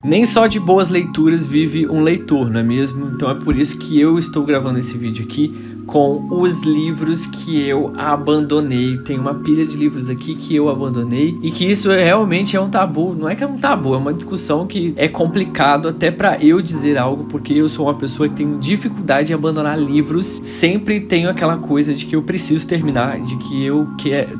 Nem só de boas leituras vive um leitor, não é mesmo? Então é por isso que eu estou gravando esse vídeo aqui com os livros que eu abandonei. Tem uma pilha de livros aqui que eu abandonei e que isso realmente é um tabu. Não é que é um tabu, é uma discussão que é complicado até pra eu dizer algo, porque eu sou uma pessoa que tem dificuldade em abandonar livros. Sempre tenho aquela coisa de que eu preciso terminar, de que eu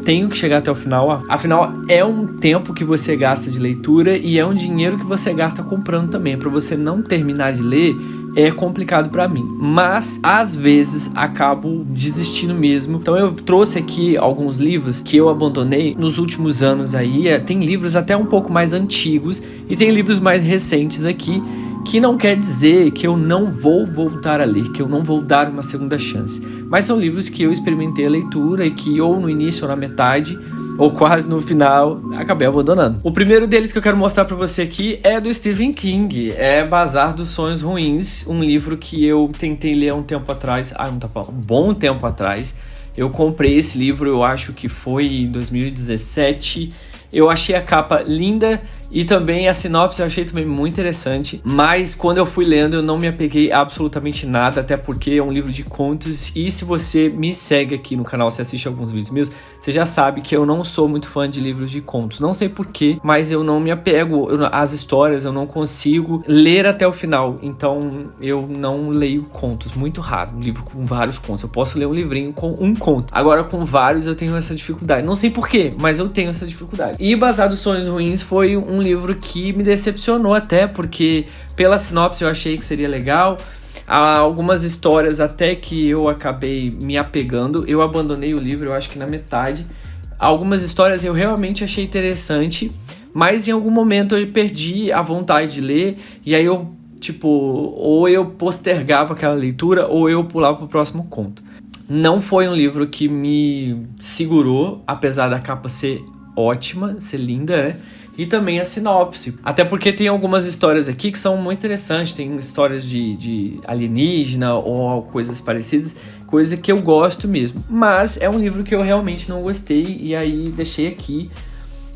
tenho que chegar até o final. Afinal, é um tempo que você gasta de leitura e é um dinheiro que você gasta comprando também. Pra você não terminar de ler, é complicado pra mim, mas às vezes acabo desistindo mesmo. Então eu trouxe aqui alguns livros que eu abandonei nos últimos anos aí. Tem livros até um pouco mais antigos e tem livros mais recentes aqui, que não quer dizer que eu não vou voltar a ler, que eu não vou dar uma segunda chance, mas são livros que eu experimentei a leitura e que ou no início ou na metade ou quase no final, acabei abandonando. O primeiro deles que eu quero mostrar pra você aqui é do Stephen King, é Bazar dos Sonhos Ruins, um livro que eu tentei ler há um tempo atrás, um bom tempo atrás. Eu comprei esse livro, eu acho que foi em 2017, eu achei a capa linda e também a sinopse eu achei também muito interessante, mas quando eu fui lendo eu não me apeguei a absolutamente nada, até porque é um livro de contos e se você me segue aqui no canal, você assiste alguns vídeos meus, você já sabe que eu não sou muito fã de livros de contos, não sei porquê, mas eu não me apego às histórias, eu não consigo ler até o final, então eu não leio contos, muito raro, um livro com vários contos, eu posso ler um livrinho com um conto, agora com vários eu tenho essa dificuldade, não sei porquê, mas eu tenho essa dificuldade. E Bazar dos Sonhos Ruins foi um livro que me decepcionou até, porque pela sinopse eu achei que seria legal. Há algumas histórias até que eu acabei me apegando, eu abandonei o livro, eu acho que na metade. Algumas histórias eu realmente achei interessante, mas em algum momento eu perdi a vontade de ler, e aí eu, ou eu postergava aquela leitura, ou eu pulava pro próximo conto. Não foi um livro que me segurou, apesar da capa ser ótima, ser linda, né? E também a sinopse. Até porque tem algumas histórias aqui que são muito interessantes. Tem histórias de alienígena ou coisas parecidas. Coisa que eu gosto mesmo. Mas é um livro que eu realmente não gostei. E aí deixei aqui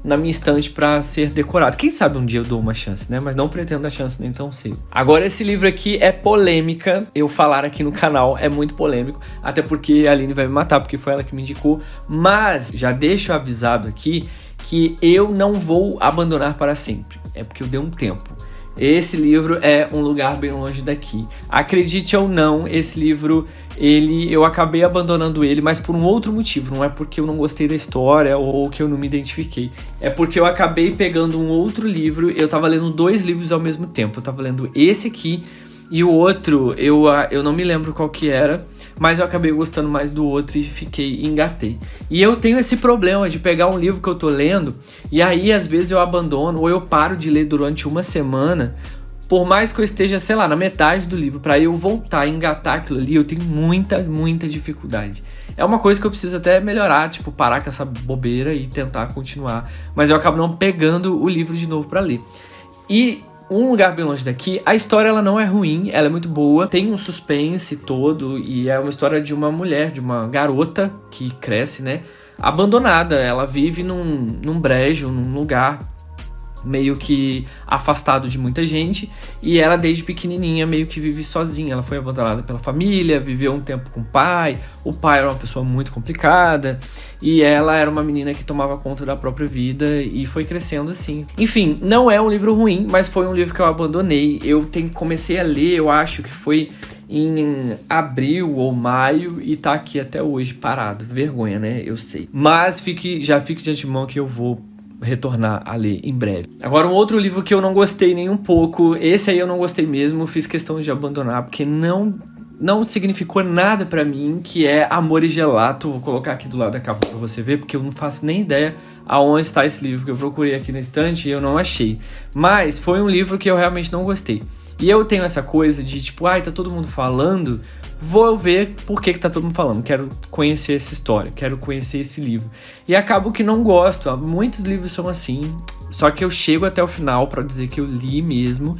na minha estante pra ser decorado. Quem sabe um dia eu dou uma chance, né? Mas não pretendo dar chance nem tão cedo. Agora esse livro aqui é polêmica. Eu falar aqui no canal é muito polêmico. Até porque a Aline vai me matar, porque foi ela que me indicou. Mas já deixo avisado aqui que eu não vou abandonar para sempre. É porque eu dei um tempo. Esse livro é Um Lugar Bem Longe Daqui. Acredite ou não, esse livro, eu acabei abandonando ele, mas por um outro motivo. Não é porque eu não gostei da história ou que eu não me identifiquei. É porque eu acabei pegando um outro livro. Eu tava lendo 2 livros ao mesmo tempo. Eu tava lendo esse aqui e o outro, eu não me lembro qual que era, mas eu acabei gostando mais do outro e engatei. E eu tenho esse problema de pegar um livro que eu tô lendo e aí às vezes eu abandono ou eu paro de ler durante uma semana, por mais que eu esteja, sei lá, na metade do livro, pra eu voltar e engatar aquilo ali, eu tenho muita dificuldade. É uma coisa que eu preciso até melhorar, parar com essa bobeira e tentar continuar, mas eu acabo não pegando o livro de novo pra ler. E Um Lugar Bem Longe Daqui, a história ela não é ruim, ela é muito boa, tem um suspense todo e é uma história de uma mulher, de uma garota que cresce, né, abandonada. Ela vive num brejo, num lugar meio que afastado de muita gente e ela desde pequenininha meio que vive sozinha. Ela foi abandonada pela família, viveu um tempo com o pai era uma pessoa muito complicada e ela era uma menina que tomava conta da própria vida e foi crescendo assim. Enfim, não é um livro ruim, mas foi um livro que eu abandonei. Comecei a ler, eu acho que foi em abril ou maio e tá aqui até hoje parado. Vergonha, né? Eu sei. Mas já fique de antemão que eu vou retornar a ler em breve. Agora um outro livro que eu não gostei nem um pouco, esse aí eu não gostei mesmo, fiz questão de abandonar porque não significou nada pra mim, que é Amor e Gelato. Vou colocar aqui do lado da capa pra você ver, porque eu não faço nem ideia aonde está esse livro, que eu procurei aqui na estante e eu não achei. Mas foi um livro que eu realmente não gostei. E eu tenho essa coisa de tá todo mundo falando, vou ver por que tá todo mundo falando, quero conhecer essa história, quero conhecer esse livro. E acabo que não gosto, muitos livros são assim, só que eu chego até o final pra dizer que eu li mesmo,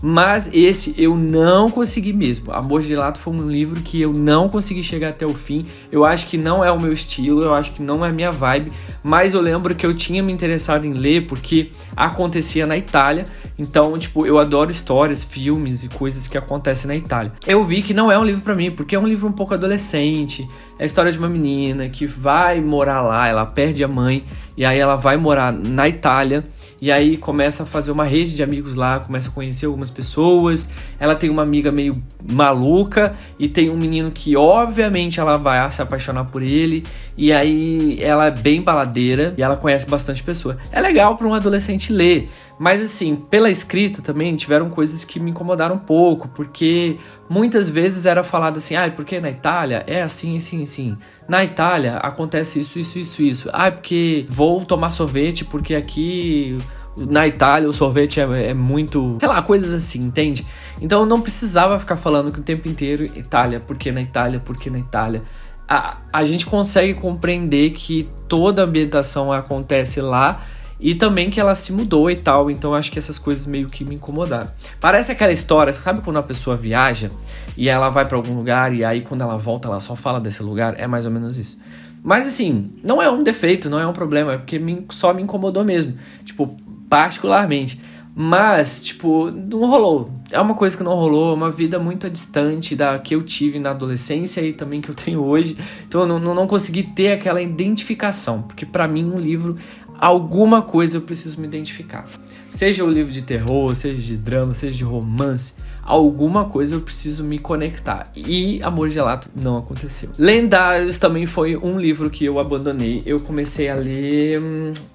mas esse eu não consegui mesmo. Amor de Gelato foi um livro que eu não consegui chegar até o fim, eu acho que não é o meu estilo, eu acho que não é a minha vibe, mas eu lembro que eu tinha me interessado em ler porque acontecia na Itália, Então, tipo, eu adoro histórias, filmes e coisas que acontecem na Itália. Eu vi que não é um livro pra mim, porque é um livro um pouco adolescente. É a história de uma menina que vai morar lá, ela perde a mãe, e aí ela vai morar na Itália, e aí começa a fazer uma rede de amigos lá, começa a conhecer algumas pessoas. Ela tem uma amiga meio maluca, e tem um menino que obviamente ela vai se apaixonar por ele, e aí ela é bem baladeira, e ela conhece bastante pessoa. É legal para um adolescente ler, mas assim, pela escrita também tiveram coisas que me incomodaram um pouco, porque muitas vezes era falado assim, porque na Itália é assim, assim, assim. Na Itália acontece isso, isso, isso, isso. Porque vou tomar sorvete porque aqui na Itália o sorvete é muito... sei lá, coisas assim, entende? Então eu não precisava ficar falando que o tempo inteiro Itália, porque na Itália, porque na Itália. A gente consegue compreender que toda a ambientação acontece lá, e também que ela se mudou e tal, então eu acho que essas coisas meio que me incomodaram. Parece aquela história, sabe quando a pessoa viaja e ela vai pra algum lugar e aí quando ela volta ela só fala desse lugar? É mais ou menos isso. Mas assim, não é um defeito, não é um problema, é porque só me incomodou mesmo, tipo, particularmente. Mas, tipo, não rolou. É uma coisa que não rolou, é uma vida muito distante da que eu tive na adolescência e também que eu tenho hoje. Então eu não consegui ter aquela identificação, porque pra mim um livro... alguma coisa eu preciso me identificar. Seja o livro de terror, seja de drama, seja de romance, alguma coisa eu preciso me conectar. E Amor Gelato não aconteceu. Lendários também foi um livro que eu abandonei. Eu comecei a ler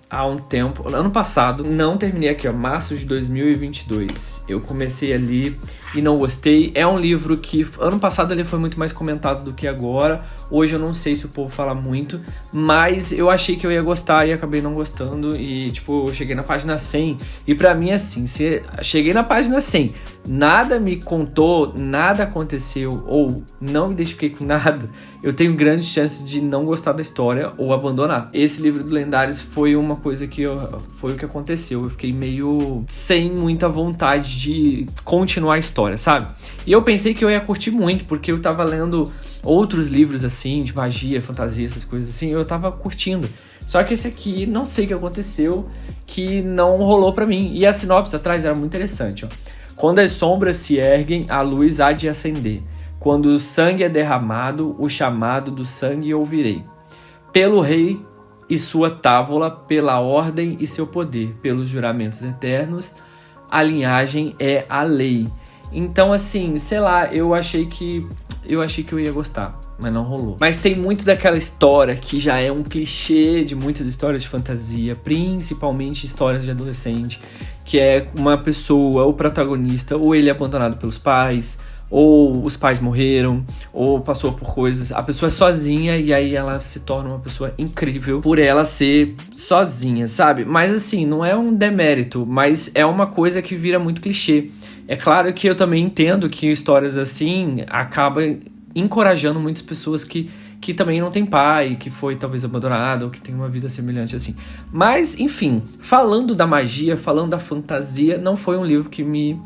há um tempo, ano passado, não terminei aqui, março de 2022. Eu comecei a ler e não gostei. É um livro que ano passado ele foi muito mais comentado do que agora. Hoje eu não sei se o povo fala muito, mas eu achei que eu ia gostar e acabei não gostando. E tipo, eu cheguei na página 100 e pra mim assim, se cheguei na página 100, nada me contou, nada aconteceu ou não me identifiquei com nada, eu tenho grandes chances de não gostar da história ou abandonar. Esse livro do Lendários foi uma coisa que foi o que aconteceu. Eu fiquei meio sem muita vontade de continuar a história, sabe? E eu pensei que eu ia curtir muito, porque eu tava lendo outros livros assim, de magia, fantasia, essas coisas assim, eu tava curtindo. Só que esse aqui, não sei o que aconteceu, que não rolou pra mim. E a sinopse atrás era muito interessante, ó. Quando as sombras se erguem, a luz há de acender. Quando o sangue é derramado, o chamado do sangue ouvirei. Pelo rei e sua távola, pela ordem e seu poder, pelos juramentos eternos, a linhagem é a lei. Então, assim, sei lá, eu achei que eu ia gostar, mas não rolou. Mas tem muito daquela história que já é um clichê de muitas histórias de fantasia, principalmente histórias de adolescente, que é uma pessoa, o protagonista, ou ele é abandonado pelos pais, ou os pais morreram, ou passou por coisas, a pessoa é sozinha e aí ela se torna uma pessoa incrível por ela ser sozinha, sabe? Mas assim, não é um demérito, mas é uma coisa que vira muito clichê. É claro que eu também entendo que histórias assim acabam encorajando muitas pessoas que também não tem pai, que foi talvez abandonado, ou que tem uma vida semelhante assim. Mas, enfim, falando da magia, falando da fantasia, não foi um livro que me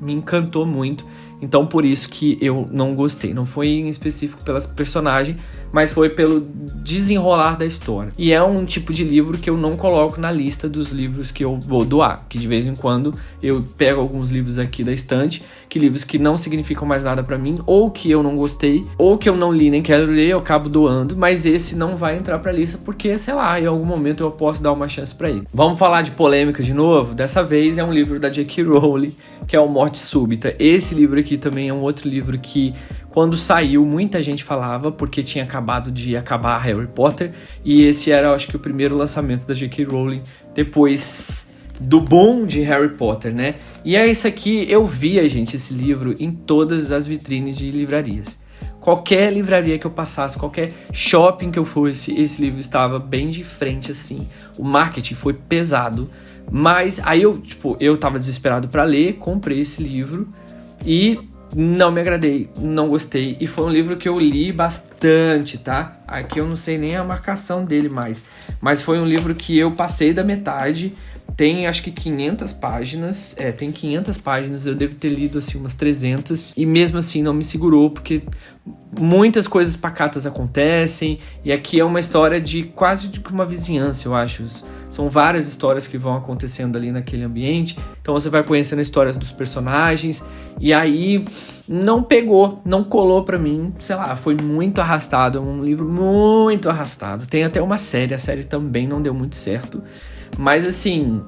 encantou muito. Então, por isso que eu não gostei. Não foi em específico pela personagem, mas foi pelo desenrolar da história. E é um tipo de livro que eu não coloco na lista dos livros que eu vou doar. Que de vez em quando eu pego alguns livros aqui da estante, que livros que não significam mais nada pra mim, ou que eu não gostei, ou que eu não li nem quero ler, eu acabo doando. Mas esse não vai entrar pra lista porque, sei lá, em algum momento eu posso dar uma chance pra ele. Vamos falar de polêmica de novo? Dessa vez é um livro da J.K. Rowling, que é o Morte Súbita. Esse livro aqui também é um outro livro que, quando saiu, muita gente falava, porque tinha acabado de acabar Harry Potter, e esse era, acho que, o primeiro lançamento da J.K. Rowling depois do boom de Harry Potter, né? E é esse aqui, eu via, gente, esse livro em todas as vitrines de livrarias. Qualquer livraria que eu passasse, qualquer shopping que eu fosse, esse livro estava bem de frente, assim. O marketing foi pesado, mas aí eu tava desesperado pra ler, comprei esse livro e não me agradei, não gostei. E foi um livro que eu li bastante, tá? Aqui eu não sei nem a marcação dele mais, mas foi um livro que eu passei da metade Tem acho que 500 páginas, tem 500 páginas, eu devo ter lido assim umas 300, e mesmo assim não me segurou, porque muitas coisas pacatas acontecem, e aqui é uma história de quase de uma vizinhança, eu acho. São várias histórias que vão acontecendo ali naquele ambiente, então você vai conhecendo as histórias dos personagens, e aí não pegou, não colou pra mim, sei lá, foi muito arrastado, é um livro muito arrastado. Tem até uma série, a série também não deu muito certo, mas assim,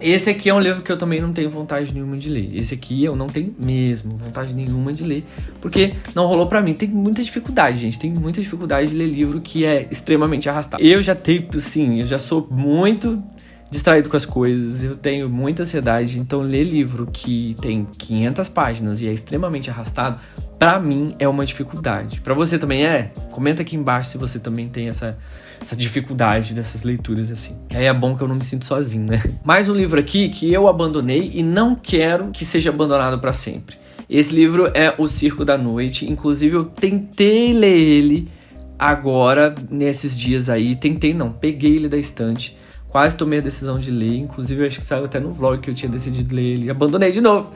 esse aqui é um livro que eu também não tenho vontade nenhuma de ler. Esse aqui eu não tenho mesmo vontade nenhuma de ler, porque não rolou pra mim. Tem muita dificuldade, gente. Tem muita dificuldade de ler livro que é extremamente arrastado. Eu já tenho, assim, eu já sou muito distraído com as coisas, eu tenho muita ansiedade, então ler livro que tem 500 páginas e é extremamente arrastado, pra mim é uma dificuldade. Pra você também é? Comenta aqui embaixo se você também tem essa dificuldade dessas leituras assim. Aí é bom que eu não me sinto sozinho, né? Mais um livro aqui que eu abandonei e não quero que seja abandonado pra sempre. Esse livro é O Circo da Noite. Inclusive eu tentei ler ele agora, nesses dias aí. Peguei ele da estante. Quase tomei a decisão de ler. Inclusive eu acho que saiu até no vlog que eu tinha decidido ler ele. Abandonei de novo.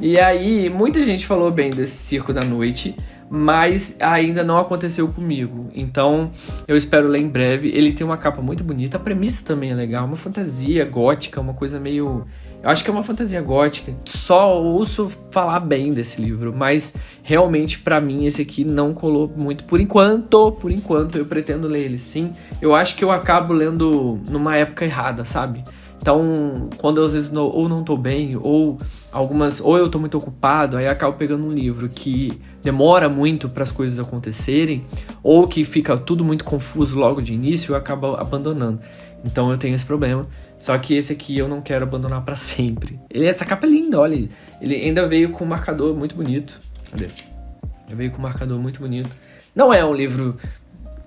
E aí muita gente falou bem desse Circo da Noite, mas ainda não aconteceu comigo. Então eu espero ler em breve. Ele tem uma capa muito bonita, a premissa também é legal, uma fantasia gótica, uma coisa meio... Eu acho que é uma fantasia gótica. Só ouço falar bem desse livro, mas realmente pra mim esse aqui não colou muito por enquanto. Eu pretendo ler ele sim. Eu acho que eu acabo lendo numa época errada, sabe? Então, quando eu, às vezes ou não tô bem, ou eu tô muito ocupado, aí eu acabo pegando um livro que demora muito para as coisas acontecerem, ou que fica tudo muito confuso logo de início, eu acabo abandonando. Então eu tenho esse problema. Só que esse aqui eu não quero abandonar para sempre. Essa capa é linda, olha. Ele ainda veio com um marcador muito bonito. Cadê? Ele veio com um marcador muito bonito. Não é um livro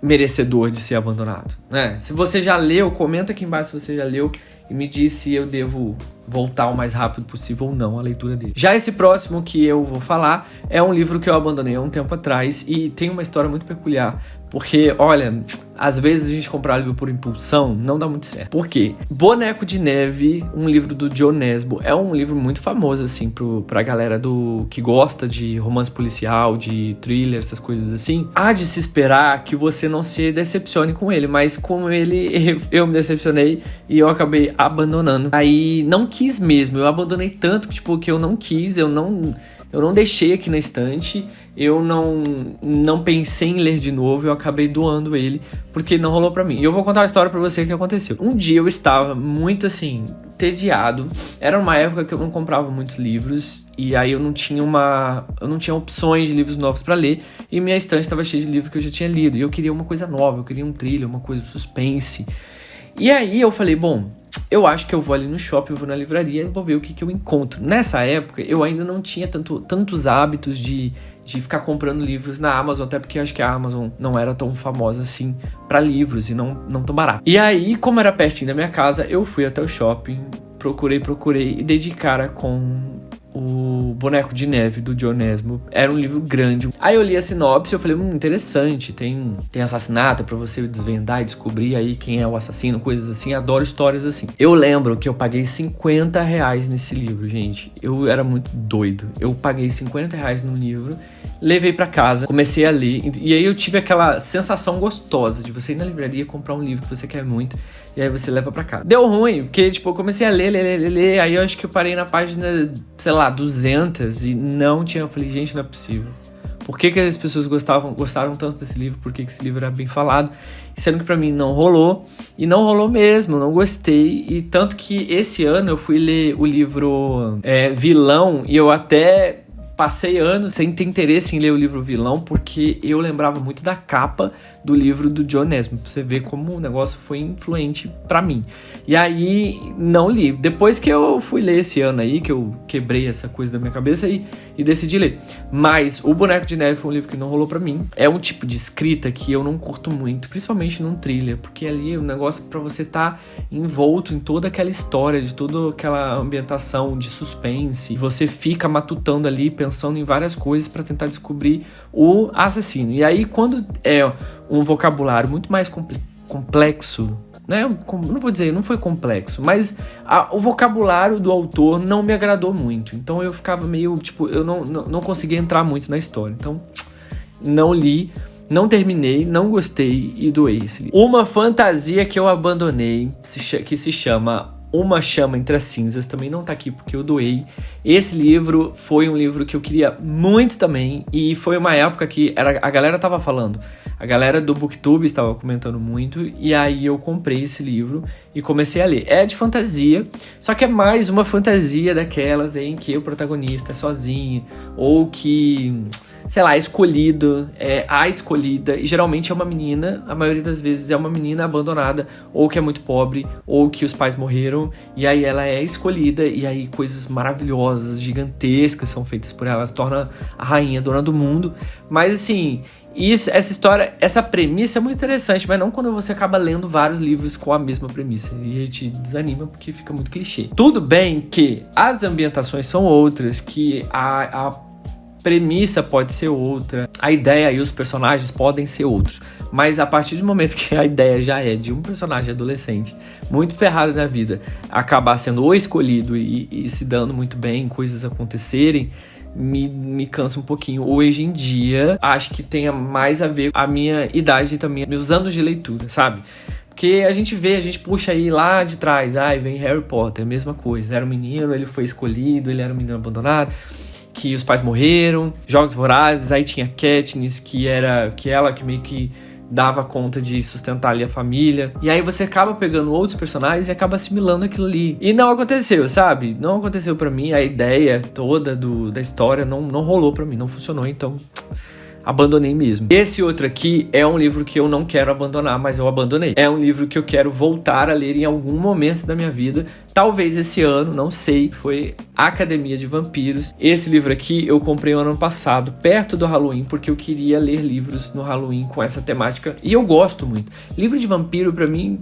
merecedor de ser abandonado, né? Se você já leu, comenta aqui embaixo se você já leu e me diz se eu devo voltar o mais rápido possível ou não a leitura dele. Já esse próximo que eu vou falar é um livro que eu abandonei há um tempo atrás e tem uma história muito peculiar, porque, olha, às vezes a gente comprar livro por impulsão não dá muito certo. Por quê? Boneco de Neve, um livro do John Nesbo, é um livro muito famoso, assim, pra galera que gosta de romance policial, de thriller, essas coisas assim. Há de se esperar que você não se decepcione com ele, mas com ele eu me decepcionei e eu acabei abandonando. Aí não quis mesmo, eu abandonei tanto que, tipo, que eu não quis, eu não deixei aqui na estante, eu não pensei em ler de novo, eu acabei doando ele, porque não rolou pra mim. E eu vou contar uma história pra você que aconteceu. Um dia eu estava muito, assim, entediado. Era uma época que eu não comprava muitos livros, e aí eu não tinha opções de livros novos pra ler, e minha estante estava cheia de livros que eu já tinha lido, e eu queria uma coisa nova, eu queria um thriller, uma coisa suspense. E aí eu falei, bom, eu acho que eu vou ali no shopping, eu vou na livraria e vou ver o que eu encontro. Nessa época, eu ainda não tinha tantos hábitos de ficar comprando livros na Amazon, até porque eu acho que a Amazon não era tão famosa assim pra livros e não tão barato. E aí, como era pertinho da minha casa, eu fui até o shopping, procurei e dei de cara com o Boneco de Neve, do John Nesbo. Era um livro grande. Aí eu li a sinopse e eu falei, interessante, tem assassinato pra você desvendar e descobrir aí quem é o assassino, coisas assim. Adoro histórias assim. Eu lembro que eu paguei R$50 nesse livro, gente. Eu era muito doido. Eu paguei R$50 no livro, levei pra casa, comecei a ler, e aí eu tive aquela sensação gostosa de você ir na livraria comprar um livro que você quer muito, e aí você leva pra casa. Deu ruim, porque, tipo, eu comecei a ler, aí eu acho que eu parei na página, sei lá, 200 e não tinha... Eu falei, gente, não é possível. Por que as pessoas gostaram tanto desse livro? Por que esse livro era bem falado? Sendo que pra mim não rolou, e não rolou mesmo, não gostei, e tanto que esse ano eu fui ler o livro Vilão, e eu até passei anos sem ter interesse em ler o livro Vilão, porque eu lembrava muito da capa do livro do John Nesbo, pra você ver como o negócio foi influente pra mim. E aí, não li. Depois que eu fui ler esse ano aí, que eu quebrei essa coisa da minha cabeça e decidi ler. Mas o Boneco de Neve foi um livro que não rolou pra mim. É um tipo de escrita que eu não curto muito, principalmente num thriller, porque ali o negócio pra você tá envolto em toda aquela história, de toda aquela ambientação de suspense. Você fica matutando ali, pensando em várias coisas pra tentar descobrir o assassino. E aí, quando é um vocabulário muito mais complexo, né? Não vou dizer, não foi complexo, mas o vocabulário do autor não me agradou muito. Então eu ficava meio, tipo, eu não conseguia entrar muito na história. Então, não li, não terminei, não gostei e doei esse livro. Uma fantasia que eu abandonei, que se chama Uma Chama Entre as Cinzas, também não tá aqui porque eu doei. Esse livro foi um livro que eu queria muito também, e foi uma época que a galera tava falando, a galera do Booktube estava comentando muito, e aí eu comprei esse livro e comecei a ler. É de fantasia, só que é mais uma fantasia daquelas em que o protagonista é sozinho, ou que, sei lá, é escolhido, é a escolhida, e geralmente é uma menina, a maioria das vezes é uma menina abandonada, ou que é muito pobre, ou que os pais morreram, e aí ela é escolhida, e aí coisas maravilhosas, gigantescas são feitas por ela, ela se torna a rainha, dona do mundo. Mas assim, essa história, essa premissa é muito interessante, mas não quando você acaba lendo vários livros com a mesma premissa, e te desanima porque fica muito clichê. Tudo bem que as ambientações são outras, que a premissa pode ser outra, a ideia e os personagens podem ser outros, mas a partir do momento que a ideia já é de um personagem adolescente muito ferrado na vida acabar sendo o escolhido e se dando muito bem, coisas acontecerem, me cansa um pouquinho. Hoje em dia, acho que tenha mais a ver com a minha idade e também meus anos de leitura, sabe? Porque a gente puxa aí lá de trás, vem Harry Potter, a mesma coisa, era um menino, ele foi escolhido, ele era um menino abandonado, que os pais morreram, Jogos Vorazes, aí tinha Katniss, que ela que meio que dava conta de sustentar ali a família, e aí você acaba pegando outros personagens e acaba assimilando aquilo ali. E não aconteceu, sabe? Não aconteceu pra mim, a ideia toda da história não rolou pra mim, não funcionou, então abandonei mesmo. Esse outro aqui é um livro que eu não quero abandonar, mas eu abandonei. É um livro que eu quero voltar a ler em algum momento da minha vida, talvez esse ano, não sei, foi Academia de Vampiros. Esse livro aqui eu comprei no ano passado, perto do Halloween, porque eu queria ler livros no Halloween com essa temática, e eu gosto muito. Livro de vampiro, pra mim,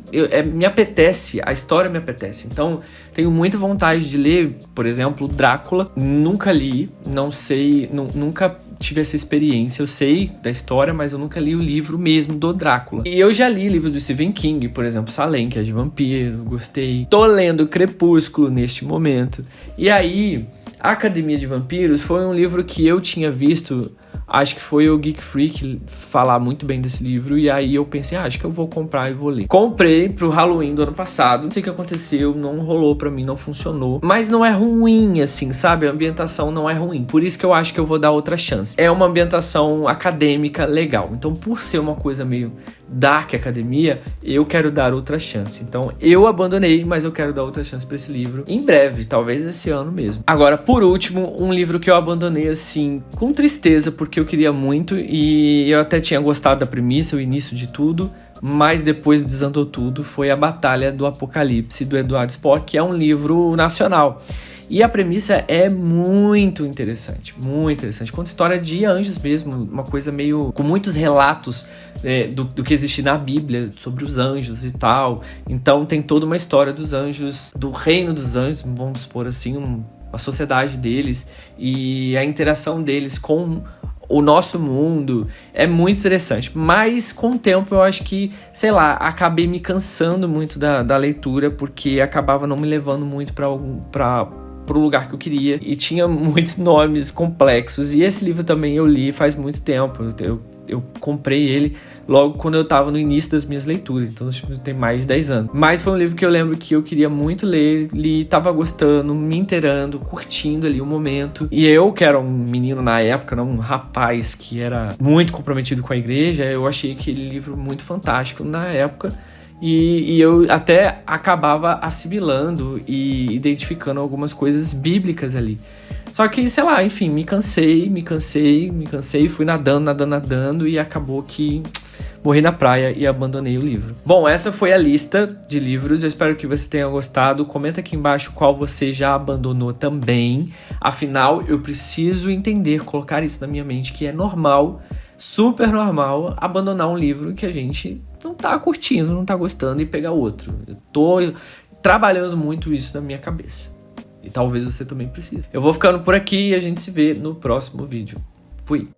me apetece, a história me apetece, então tenho muita vontade de ler, por exemplo, Drácula. Nunca li, não sei, nunca tive essa experiência. Eu sei da história, mas eu nunca li o livro mesmo do Drácula. E eu já li livros do Stephen King, por exemplo, Salem, que é de vampiro, gostei. Tô lendo Crepúsculo neste momento. E aí, a Academia de Vampiros foi um livro que eu tinha visto, acho que foi o Geek Freak falar muito bem desse livro, e aí eu pensei, acho que eu vou comprar e vou ler. Comprei pro Halloween do ano passado, não sei o que aconteceu, não rolou pra mim, não funcionou, mas não é ruim assim, sabe? A ambientação não é ruim, por isso que eu acho que eu vou dar outra chance. É uma ambientação acadêmica legal, então por ser uma coisa meio dark academia, eu quero dar outra chance. Então eu abandonei, mas eu quero dar outra chance pra esse livro em breve, talvez esse ano mesmo. Agora, por último, um livro que eu abandonei assim, com tristeza, porque eu queria muito, e eu até tinha gostado da premissa, o início de tudo, mas depois desandou tudo, foi A Batalha do Apocalipse, do Eduardo Spohr, que é um livro nacional. E a premissa é muito interessante, conta história de anjos mesmo, uma coisa meio com muitos relatos do que existe na Bíblia sobre os anjos e tal. Então tem toda uma história dos anjos, do reino dos anjos, vamos supor assim, a sociedade deles e a interação deles com o nosso mundo. É muito interessante, mas com o tempo eu acho que, sei lá, acabei me cansando muito da leitura, porque acabava não me levando muito pro lugar que eu queria, e tinha muitos nomes complexos, e esse livro também eu li faz muito tempo, eu comprei ele logo quando eu tava no início das minhas leituras, então tem mais de 10 anos, mas foi um livro que eu lembro que eu queria muito ler, li, tava gostando, me inteirando, curtindo ali o momento, e eu que era um menino na época, um rapaz que era muito comprometido com a igreja, eu achei aquele livro muito fantástico na época. E eu até acabava assimilando e identificando algumas coisas bíblicas ali. Só que, sei lá, enfim, me cansei, fui nadando e acabou que morri na praia e abandonei o livro. Bom, essa foi a lista de livros, eu espero que você tenha gostado. Comenta aqui embaixo qual você já abandonou também. Afinal, eu preciso entender, colocar isso na minha mente, que é normal, super normal, abandonar um livro que a gente não tá curtindo, não tá gostando e pegar outro. Eu tô trabalhando muito isso na minha cabeça. E talvez você também precise. Eu vou ficando por aqui e a gente se vê no próximo vídeo. Fui!